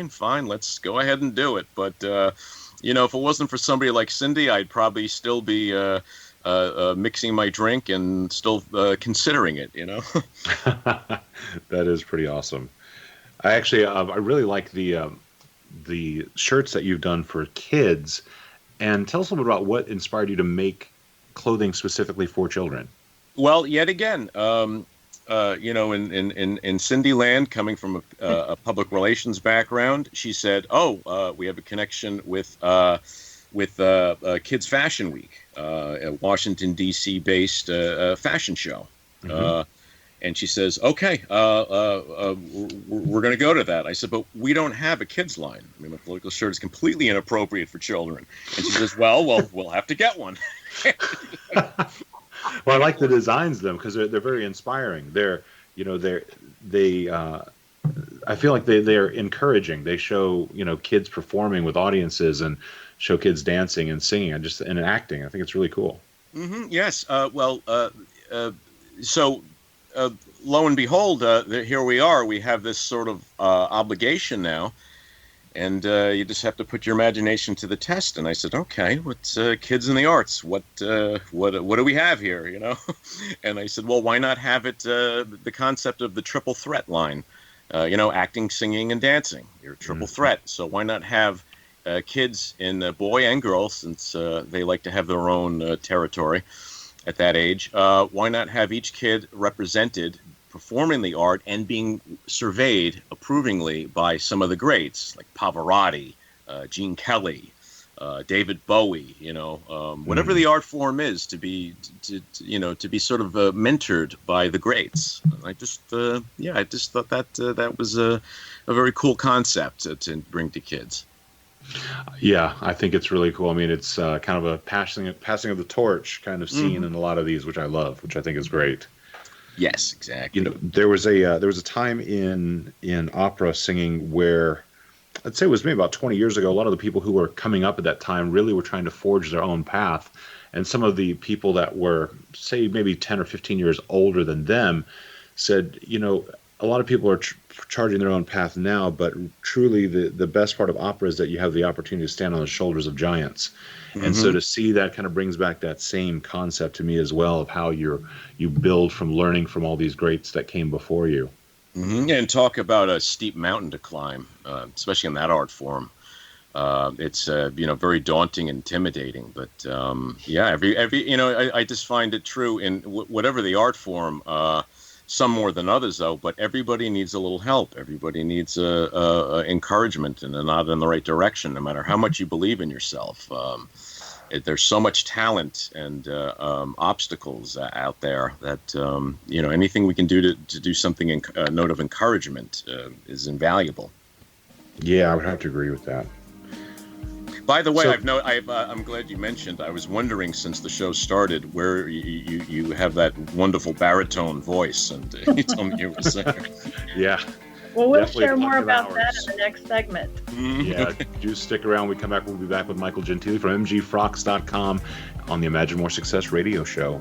fine, let's go ahead and do it. But, if it wasn't for somebody like Cindy, I'd probably still be mixing my drink and still considering it, That is pretty awesome. I actually, I really like the shirts that you've done for kids. And tell us a little bit about what inspired you to make clothing specifically for children. Well, yet again, in Cindy Land, coming from a public relations background, she said, we have a connection with Kids Fashion Week, a Washington, D.C. based fashion show. And she says, okay, we're going to go to that. I said, but we don't have a kids line. I mean, my political shirt is completely inappropriate for children. And she says, well, we'll have to get one. Well, I like the designs, them, because they're very inspiring. I feel like they're encouraging. They show, kids performing with audiences and show kids dancing and singing and acting. I think it's really cool. Yes. So lo and behold, here we are. We have this sort of obligation now, and you just have to put your imagination to the test. And I said, okay, what's kids in the arts? What do we have here? And I said, well, why not have it the concept of the triple threat line? Acting, singing, and dancing. You're a triple threat. So why not have kids in boy and girl, since they like to have their own territory at that age? Why not have each kid represented performing the art and being surveyed approvingly by some of the greats like Pavarotti, Gene Kelly, David Bowie, whatever the art form is, to be sort of mentored by the greats. I just thought that was a very cool concept to bring to kids. Yeah, I think it's really cool. I mean, it's kind of a passing of the torch kind of scene in a lot of these, which I love, which I think is great. Yes, exactly. There was a time in opera singing where, I'd say it was maybe about 20 years ago, a lot of the people who were coming up at that time really were trying to forge their own path. And some of the people that were, say, maybe 10 or 15 years older than them said, a lot of people are charging their own path now, but truly the best part of opera is that you have the opportunity to stand on the shoulders of giants. And so to see that kind of brings back that same concept to me as well, of how you build from learning from all these greats that came before you. And talk about a steep mountain to climb, especially in that art form. It's very daunting and intimidating, but I just find it true in whatever the art form. Some more than others, though, but everybody needs a little help. Everybody needs encouragement and a nod in the right direction, no matter how much you believe in yourself. There's so much talent and obstacles out there that, anything we can do to do something in a note of encouragement is invaluable. Yeah, I would have to agree with that. By the way, I'm glad you mentioned. I was wondering, since the show started, where you have that wonderful baritone voice, and you told me you were a singer. Yeah. Well, we'll share more about that in the next segment. Yeah, do stick around. We'll be back with Michael Gentile from mgfrocks.com on the Imagine More Success radio show.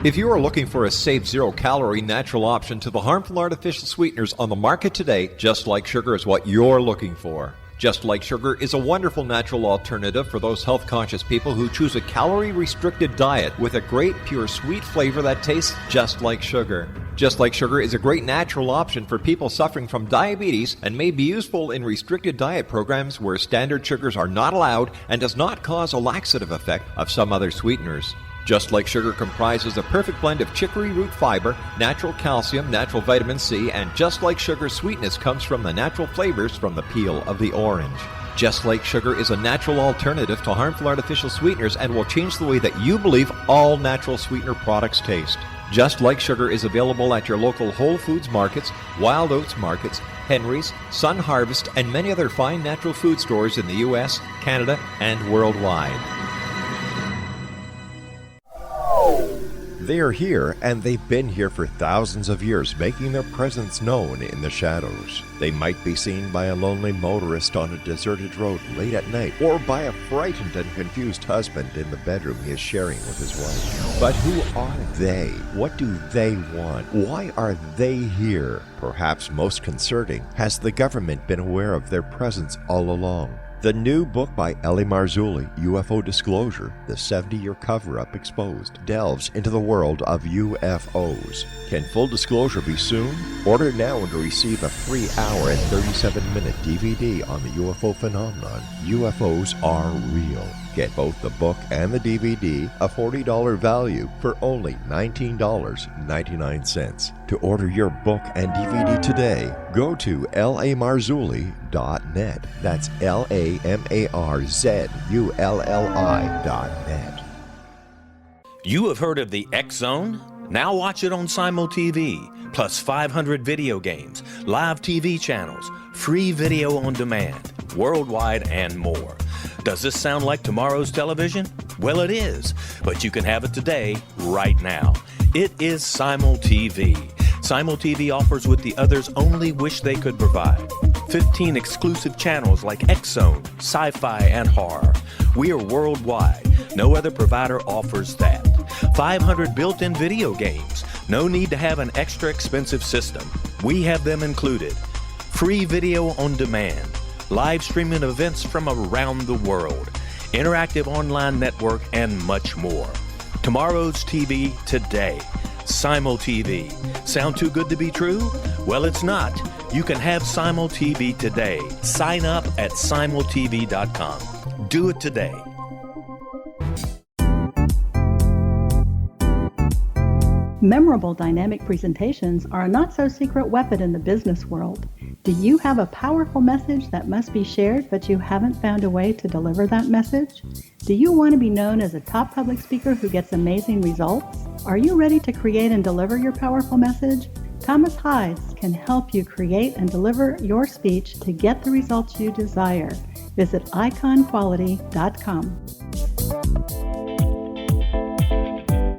If you are looking for a safe, zero-calorie natural option to the harmful artificial sweeteners on the market today, Just Like Sugar is what you're looking for. Just Like Sugar is a wonderful natural alternative for those health-conscious people who choose a calorie-restricted diet with a great, pure, sweet flavor that tastes just like sugar. Just Like Sugar is a great natural option for people suffering from diabetes and may be useful in restricted diet programs where standard sugars are not allowed and does not cause a laxative effect of some other sweeteners. Just Like Sugar comprises a perfect blend of chicory root fiber, natural calcium, natural vitamin C, and Just Like Sugar's sweetness comes from the natural flavors from the peel of the orange. Just Like Sugar is a natural alternative to harmful artificial sweeteners and will change the way that you believe all natural sweetener products taste. Just Like Sugar is available at your local Whole Foods markets, Wild Oats markets, Henry's, Sun Harvest, and many other fine natural food stores in the U.S., Canada, and worldwide. They are here, and they've been here for thousands of years, making their presence known in the shadows. They might be seen by a lonely motorist on a deserted road late at night, or by a frightened and confused husband in the bedroom he is sharing with his wife. But who are they? What do they want? Why are they here? Perhaps most concerning, has the government been aware of their presence all along? The new book by Ellie Marzulli, UFO Disclosure, the 70-year cover-up exposed, delves into the world of UFOs. Can full disclosure be soon? Order now and receive a free hour and 37-minute DVD on the UFO phenomenon. UFOs are real. Get both the book and the DVD, a $40 value, for only $19.99. To order your book and DVD today, go to lamarzulli.net. That's LAMARZULLI.net. You have heard of the X Zone? Now watch it on Simul TV, plus 500 video games, live TV channels, free video on demand, worldwide, and more. Does this sound like tomorrow's television? Well, it is, but you can have it today, right now. It is Simul TV. Simul TV offers what the others only wish they could provide. 15 exclusive channels like X-Zone, Sci-Fi, and Horror. We are worldwide. No other provider offers that. 500 built-in video games. No need to have an extra expensive system. We have them included. Free video on demand. Live streaming events from around the world. Interactive online network, and much more. Tomorrow's TV today. Simul TV. Sound too good to be true? Well, it's not. You can have Simul TV today. Sign up at simultv.com. Do it today. Memorable dynamic presentations are a not-so-secret weapon in the business world. Do you have a powerful message that must be shared, but you haven't found a way to deliver that message? Do you want to be known as a top public speaker who gets amazing results? Are you ready to create and deliver your powerful message? Thomas Hides can help you create and deliver your speech to get the results you desire. Visit iconquality.com.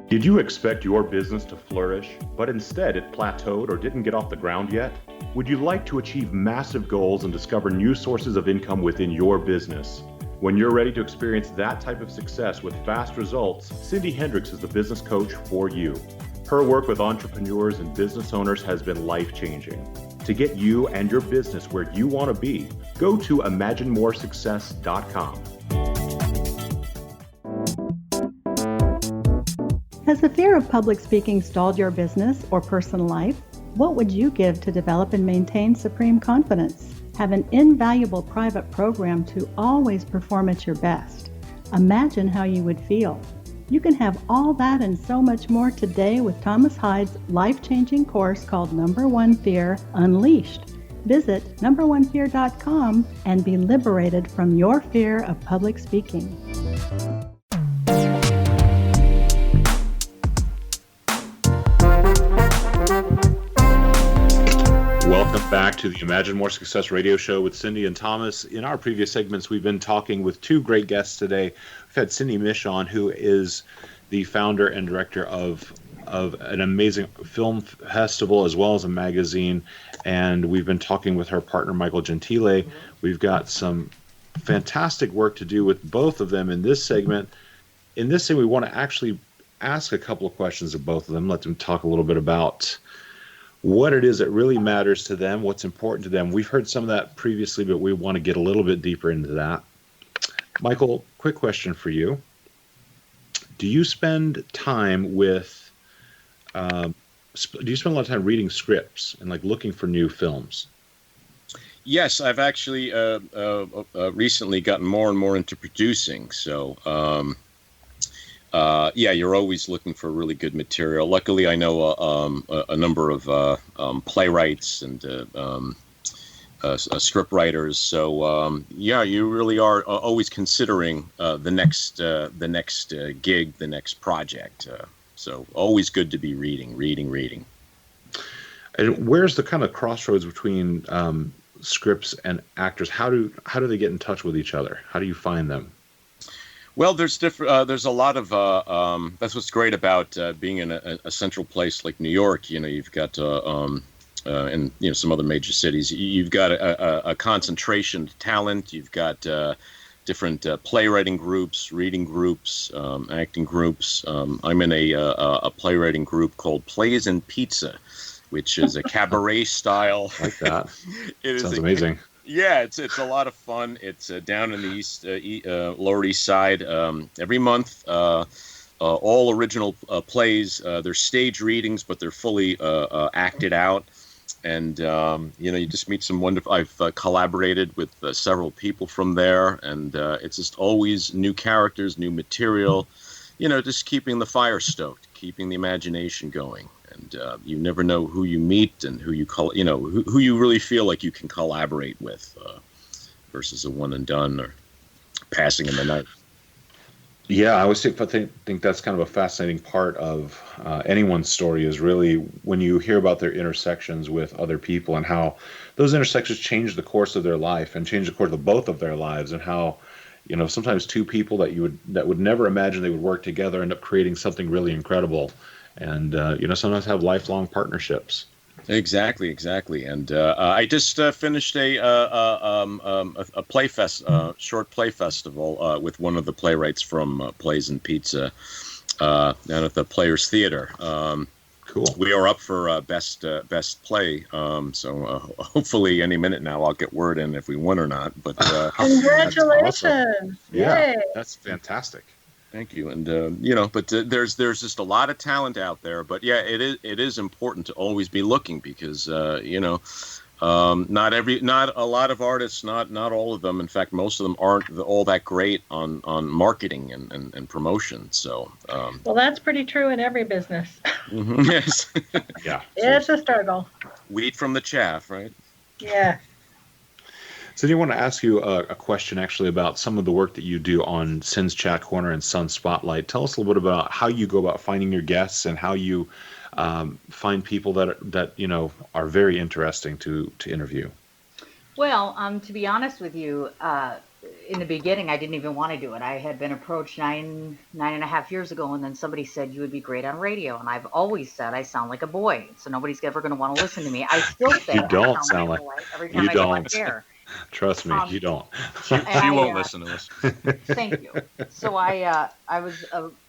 Did you expect your business to flourish, but instead it plateaued or didn't get off the ground yet? Would you like to achieve massive goals and discover new sources of income within your business? When you're ready to experience that type of success with fast results, Cindy Hendricks is the business coach for you. Her work with entrepreneurs and business owners has been life-changing. To get you and your business where you want to be, go to imaginemoresuccess.com. Has the fear of public speaking stalled your business or personal life? What would you give to develop and maintain supreme confidence? Have an invaluable private program to always perform at your best. Imagine how you would feel. You can have all that and so much more today with Thomas Hides' life-changing course called Number One Fear Unleashed. Visit numberonefear.com and be liberated from your fear of public speaking. Welcome back to the Imagine More Success radio show with Cindy and Thomas. In our previous segments, we've been talking with two great guests today. We've had Cindy Mich on, who is the founder and director of an amazing film festival as well as a magazine. And we've been talking with her partner, Michael Gentile. We've got some fantastic work to do with both of them in this segment. In this segment, we want to actually ask a couple of questions of both of them, let them talk a little bit about what it is that really matters to them, what's important to them. We've heard some of that previously, but we want to get a little bit deeper into that. Michael, quick question for you. Do you spend time with, do you spend a lot of time reading scripts and like looking for new films? Yes, I've actually recently gotten more and more into producing. So, yeah, you're always looking for really good material. Luckily, I know a number of playwrights and script writers. So, yeah, you really are always considering the next gig, the next project. So, always good to be reading. And where's the kind of crossroads between scripts and actors? How do they get in touch with each other? How do you find them? Well, there's different. There's a lot of. That's what's great about being in a central place like New York. You've got and some other major cities. You've got a concentration of talent. You've got different playwriting groups, reading groups, acting groups. I'm in a playwriting group called Plays and Pizza, which is a cabaret style. Like that. It Sounds amazing. Yeah, it's a lot of fun. It's down in the Lower East Side every month. All original plays. They're stage readings, but they're fully acted out. And you just meet some wonderful. I've collaborated with several people from there, and it's just always new characters, new material. Just keeping the fire stoked, keeping the imagination going. And you never know who you meet and who you who you really feel like you can collaborate with, versus a one and done or passing in the night. Yeah, I always think that's kind of a fascinating part of anyone's story is really when you hear about their intersections with other people and how those intersections change the course of their life and change the course of both of their lives, and how sometimes two people that would never imagine they would work together end up creating something really incredible. And sometimes have lifelong partnerships. Exactly. And I just finished a play fest, short play festival with one of the playwrights from Plays and Pizza down at the Players Theater. Cool. We are up for best play, so hopefully any minute now I'll get word in if we won or not. But congratulations! That's awesome. Yeah, Yay. that's fantastic. Thank you. And but there's just a lot of talent out there. But yeah, it is important to always be looking because not a lot of artists, not all of them. In fact, most of them aren't all that great on marketing and promotion. So well, that's pretty true in every business. Yes. Yeah. It's a struggle. Wheat from the chaff, right? Yeah. So I want to ask you a question actually about some of the work that you do on Sin's Chat Corner and Sun Spotlight. Tell us a little bit about how you go about finding your guests and how you find people that are very interesting to interview. Well, to be honest with you, in the beginning, I didn't even want to do it. I had been approached nine and a half years ago, and then somebody said you would be great on radio. And I've always said I sound like a boy, so nobody's ever going to want to listen to me. I still say You don't I sound like a boy every time you I go on don't. air. Trust me, you don't. She won't listen to us. Thank you. So I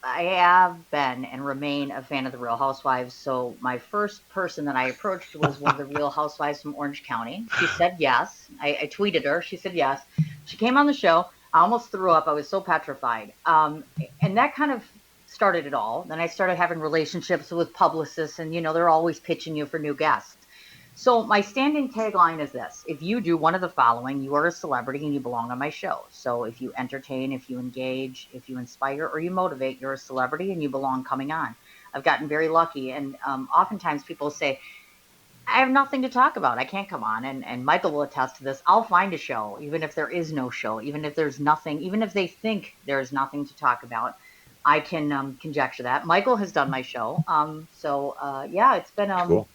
have been and remain a fan of the Real Housewives. So my first person that I approached was one of the Real Housewives from Orange County. She said yes. I tweeted her. She said yes. She came on the show. I almost threw up. I was so petrified. And that kind of started it all. Then I started having relationships with publicists, and they're always pitching you for new guests. So my standing tagline is this: if you do one of the following, you are a celebrity and you belong on my show. So if you entertain, if you engage, if you inspire, or you motivate, you're a celebrity and you belong coming on. I've gotten very lucky. And oftentimes people say, I have nothing to talk about. I can't come on. And Michael will attest to this. I'll find a show, even if there is no show, even if there's nothing, even if they think there's nothing to talk about. I can conjecture that. Michael has done my show. Yeah, it's been... Cool.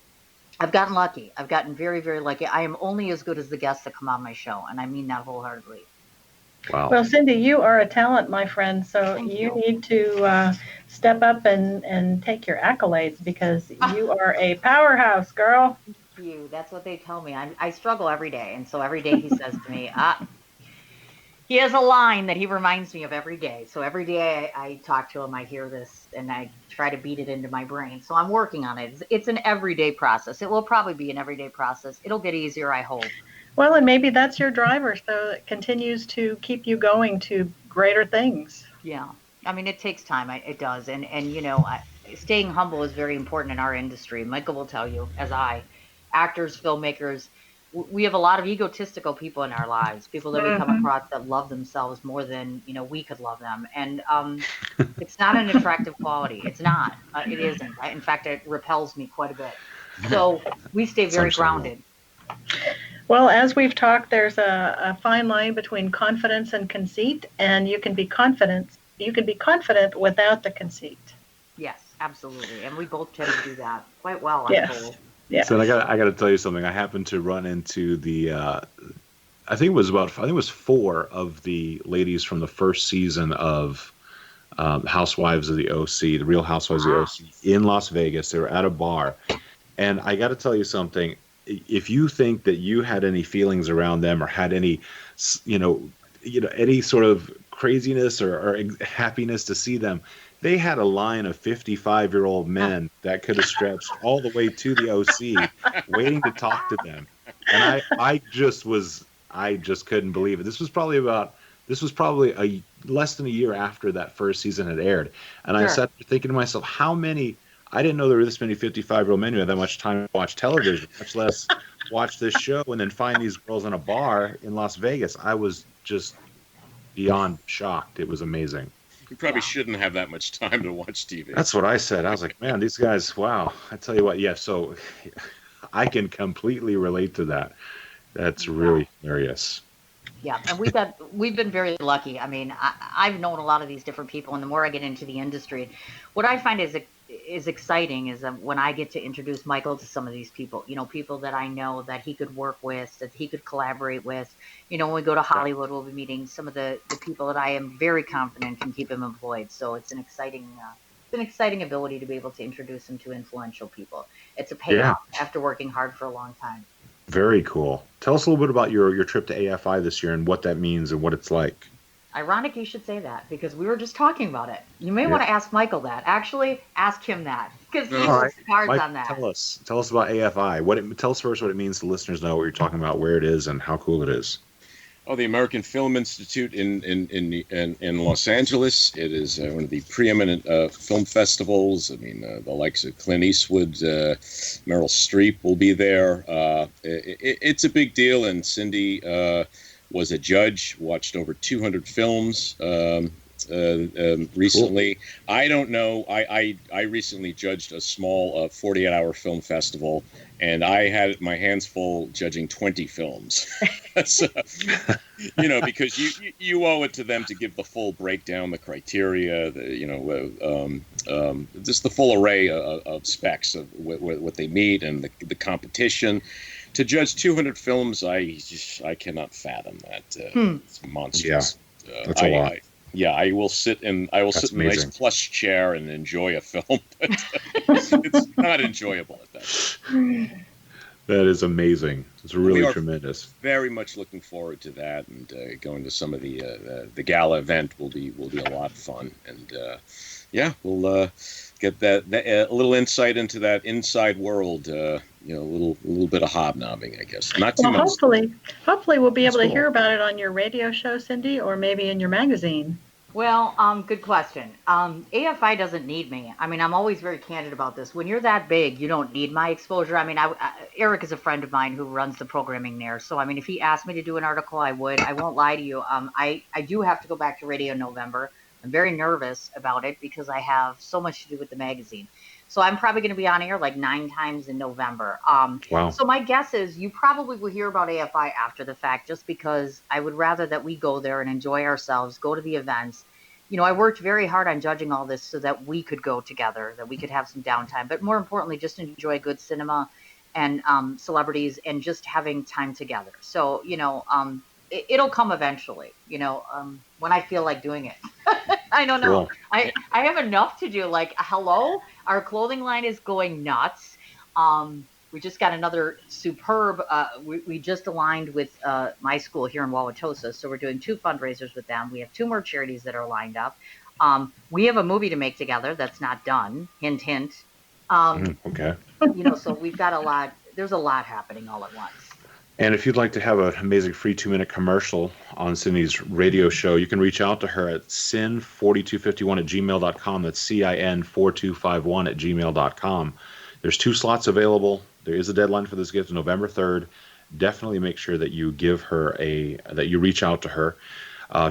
I've gotten lucky. I've gotten very, very lucky. I am only as good as the guests that come on my show, and I mean that wholeheartedly. Wow. Well, Cindy, you are a talent, my friend, so you need to step up and take your accolades because you are a powerhouse, girl. Thank you. That's what they tell me. I struggle every day, and so every day he says to me, he has a line that he reminds me of every day. So every day I talk to him, I hear this, and I try to beat it into my brain. So I'm working on it. It's an everyday process. It will probably be an everyday process. It'll get easier, I hope. Well, and maybe that's your driver, so it continues to keep you going to greater things. Yeah. I mean, it takes time. It does. And staying humble is very important in our industry. Michael will tell you, as actors, filmmakers, we have a lot of egotistical people in our lives, people that we come across that love themselves more than, we could love them. And it's not an attractive quality. It's not. It isn't. In fact, it repels me quite a bit. So we stay very grounded. Well, as we've talked, there's a fine line between confidence and conceit, and you can be confident without the conceit. Yes, absolutely. And we both tend to do that quite well, I'm Yes. told. Yeah. So I got to tell you something. I happened to run into the I think it was 4 of the ladies from the first season of Housewives of the OC, the Real Housewives of the OC, in Las Vegas. They were at a bar, and I got to tell you something. If you think that you had any feelings around them or had any, any sort of craziness or happiness to see them, they had a line of 55-year-old men that could have stretched all the way to the OC, waiting to talk to them. And I just couldn't believe it. This was probably less than a year after that first season had aired. And I sat there thinking to myself, I didn't know there were this many 55-year-old men who had that much time to watch television, much less watch this show and then find these girls in a bar in Las Vegas. I was just beyond shocked. It was amazing. You probably shouldn't have that much time to watch TV. That's what I said. I was like, man, these guys, wow. I tell you what, so I can completely relate to that. That's really hilarious. Yeah, and we've been very lucky. I mean, I've known a lot of these different people, and the more I get into the industry, what I find is exciting is when I get to introduce Michael to some of these people, people that I know that he could work with, that he could collaborate with. When we go to Hollywood, we'll be meeting some of the people that I am very confident can keep him employed. So it's an exciting ability to be able to introduce him to influential people. It's a payoff after working hard for a long time. Very cool. Tell us a little bit about your trip to AFI this year and what that means and what it's like. Ironic you should say that, because we were just talking about it. You may want to ask Michael that. Actually, ask him that, because he works hard on that. Tell us about AFI. Tell us first what it means so listeners know what you're talking about, where it is, and how cool it is. Oh, the American Film Institute in Los Angeles. It is one of the preeminent film festivals. I mean, the likes of Clint Eastwood, Meryl Streep will be there. It's a big deal, and Cindy was a judge, watched over 200 films recently. Cool. I don't know. I recently judged a small 48-hour film festival, and I had my hands full judging 20 films. So, because you owe it to them to give the full breakdown, the criteria, just the full array of specs of what they meet and the competition. To judge 200 films, I cannot fathom that. It's monstrous. Yeah, that's a lot. I will sit in a nice plush chair and enjoy a film, but it's not enjoyable at that. That is amazing. It's really tremendous. Very much looking forward to that, and going to some of the gala event will be a lot of fun, and we'll get that a little insight into that inside world. A little bit of hobnobbing, I guess. Not too much. Hopefully we'll be able to hear about it on your radio show, Cindy, or maybe in your magazine. Well, good question. AFI doesn't need me. I mean, I'm always very candid about this. When you're that big, you don't need my exposure. I mean, Eric is a friend of mine who runs the programming there. So, I mean, if he asked me to do an article, I would. I won't lie to you. I do have to go back to radio in November. I'm very nervous about it because I have so much to do with the magazine. So I'm probably going to be on air like 9 times in November. Wow. So my guess is you probably will hear about AFI after the fact, just because I would rather that we go there and enjoy ourselves, go to the events. I worked very hard on judging all this so that we could go together, that we could have some downtime, but more importantly, just enjoy good cinema and celebrities and just having time together. So, it'll come eventually, when I feel like doing it. I don't know. Cool. I have enough to do. Like, hello, our clothing line is going nuts. We just got another superb, we just aligned with my school here in Wauwatosa. So we're doing 2 fundraisers with them. We have 2 more charities that are lined up. We have a movie to make together that's not done. Hint, hint. Okay. So we've got a lot. There's a lot happening all at once. And if you'd like to have an amazing free 2-minute commercial on Cindy's radio show, you can reach out to her at sin4251@gmail.com. That's CIN4251@gmail.com. There's 2 slots available. There is a deadline for this gift, November 3rd. Definitely make sure that you give her that you reach out to her.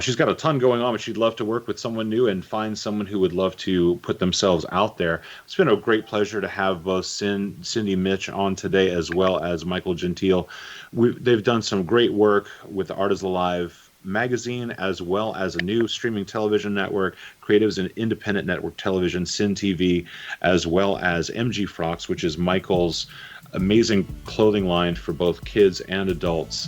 She's got a ton going on, but she'd love to work with someone new and find someone who would love to put themselves out there. It's been a great pleasure to have both Cindy Mich on today, as well as Michael Gentile. They've done some great work with the Art is Alive magazine, as well as a new streaming television network, Creatives and Independent Network Television, Sin TV, as well as MG Frocks, which is Michael's amazing clothing line for both kids and adults.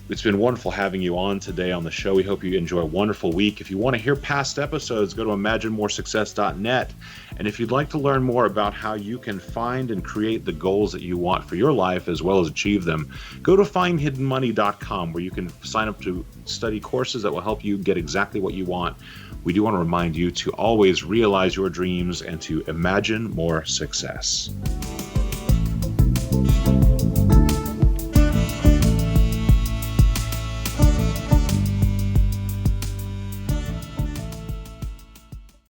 It's been wonderful having you on today on the show. We hope you enjoy a wonderful week. If you want to hear past episodes, go to imaginemoresuccess.net. And if you'd like to learn more about how you can find and create the goals that you want for your life as well as achieve them, go to findhiddenmoney.com, where you can sign up to study courses that will help you get exactly what you want. We do want to remind you to always realize your dreams and to imagine more success.